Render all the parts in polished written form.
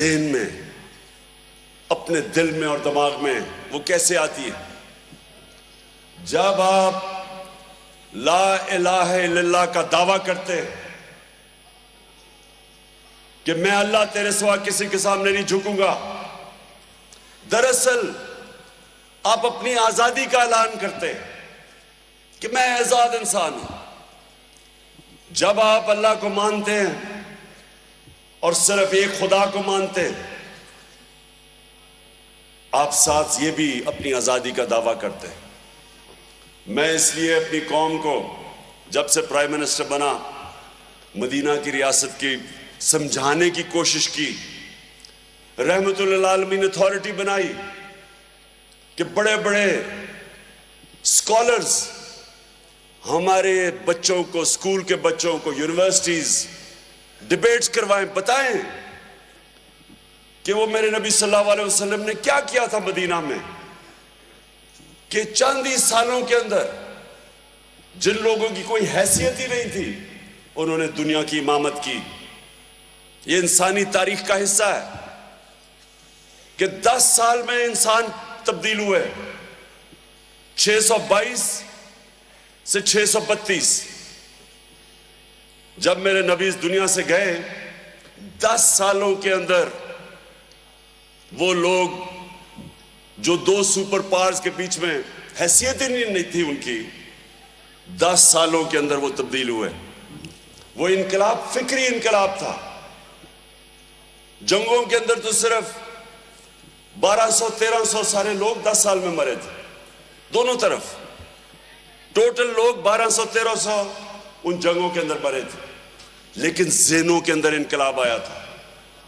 ذہن میں، اپنے دل میں اور دماغ میں وہ کیسے آتی ہے؟ جب آپ لا الہ الا اللہ کا دعویٰ کرتے ہیں کہ میں اللہ تیرے سوا کسی کے سامنے نہیں جھکوں گا، دراصل آپ اپنی آزادی کا اعلان کرتے ہیں کہ میں آزاد انسان ہوں۔ جب آپ اللہ کو مانتے ہیں اور صرف ایک خدا کو مانتے ہیں، آپ ساتھ یہ بھی اپنی آزادی کا دعویٰ کرتے ہیں۔ میں اس لیے اپنی قوم کو جب سے پرائم منسٹر بنا مدینہ کی ریاست کی سمجھانے کی کوشش کی، رحمت اللہ عالمین اتھارٹی بنائی کہ بڑے بڑے اسکالرز ہمارے بچوں کو، اسکول کے بچوں کو، یونیورسٹیز ڈیبیٹس کروائیں، بتائیں کہ وہ میرے نبی صلی اللہ علیہ وسلم نے کیا کیا تھا مدینہ میں، کہ چند ہی سالوں کے اندر جن لوگوں کی کوئی حیثیت ہی نہیں تھی انہوں نے دنیا کی امامت کی۔ یہ انسانی تاریخ کا حصہ ہے کہ 10 سال میں انسان تبدیل ہوئے، 622 سے 632۔ جب میرے نبی اس دنیا سے گئے 10 سالوں کے اندر وہ لوگ جو 2 سپر پاورز کے بیچ میں حیثیت ہی نہیں تھی ان کی، 10 سالوں کے اندر وہ تبدیل ہوئے۔ وہ انقلاب فکری انقلاب تھا۔ جنگوں کے اندر تو صرف 1200-1300 سارے لوگ 10 سال میں مرے تھے، دونوں طرف ٹوٹل لوگ 1200-1300 ان جنگوں کے اندر مرے تھے، لیکن ذہنوں کے اندر انقلاب آیا تھا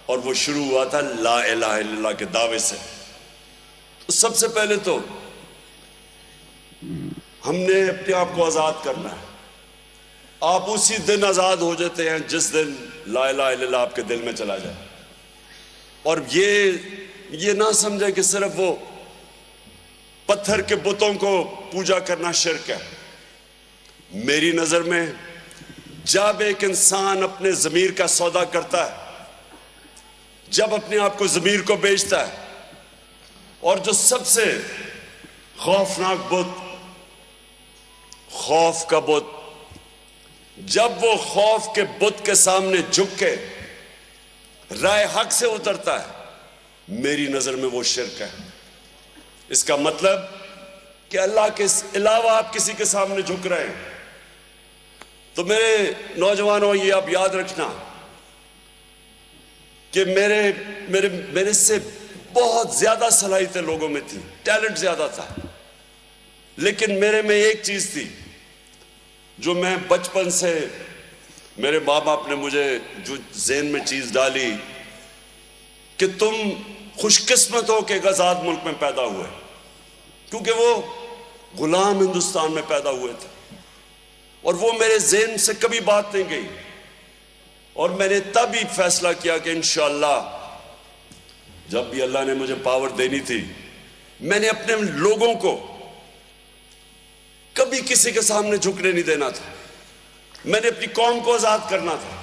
اور وہ شروع ہوا تھا لا الہ الا اللہ کے دعوے سے۔ تو سب سے پہلے تو ہم نے اپنے آپ کو آزاد کرنا ہے۔ آپ اسی دن آزاد ہو جاتے ہیں جس دن لا الہ الا اللہ آپ کے دل میں چلا جائے، اور یہ نہ سمجھے کہ صرف وہ پتھر کے بتوں کو پوجا کرنا شرک ہے۔ میری نظر میں جب ایک انسان اپنے ضمیر کا سودا کرتا ہے، جب اپنے آپ کو ضمیر کو بیچتا ہے، اور جو سب سے خوفناک بت، خوف کا بت، جب وہ خوف کے بت کے سامنے جھک کے رائے حق سے اترتا ہے، میری نظر میں وہ شرک ہے۔ اس کا مطلب کہ اللہ کے علاوہ آپ کسی کے سامنے جھک رہے ہیں۔ تو میرے نوجوانوں، یہ آپ یاد رکھنا کہ میرے سے بہت زیادہ صلاحیتیں لوگوں میں تھی، ٹیلنٹ زیادہ تھا، لیکن میرے میں ایک چیز تھی جو میں بچپن سے، میرے ماں باپ نے مجھے جو ذہن میں چیز ڈالی کہ تم خوش قسمت ہو کہ ایک آزاد ملک میں پیدا ہوئے، کیونکہ وہ غلام ہندوستان میں پیدا ہوئے تھے، اور وہ میرے ذہن سے کبھی بات نہیں گئی، اور میں نے تب ہی فیصلہ کیا کہ انشاءاللہ جب بھی اللہ نے مجھے پاور دینی تھی، میں نے اپنے لوگوں کو کبھی کسی کے سامنے جھکنے نہیں دینا تھا، میں نے اپنی قوم کو آزاد کرنا تھا۔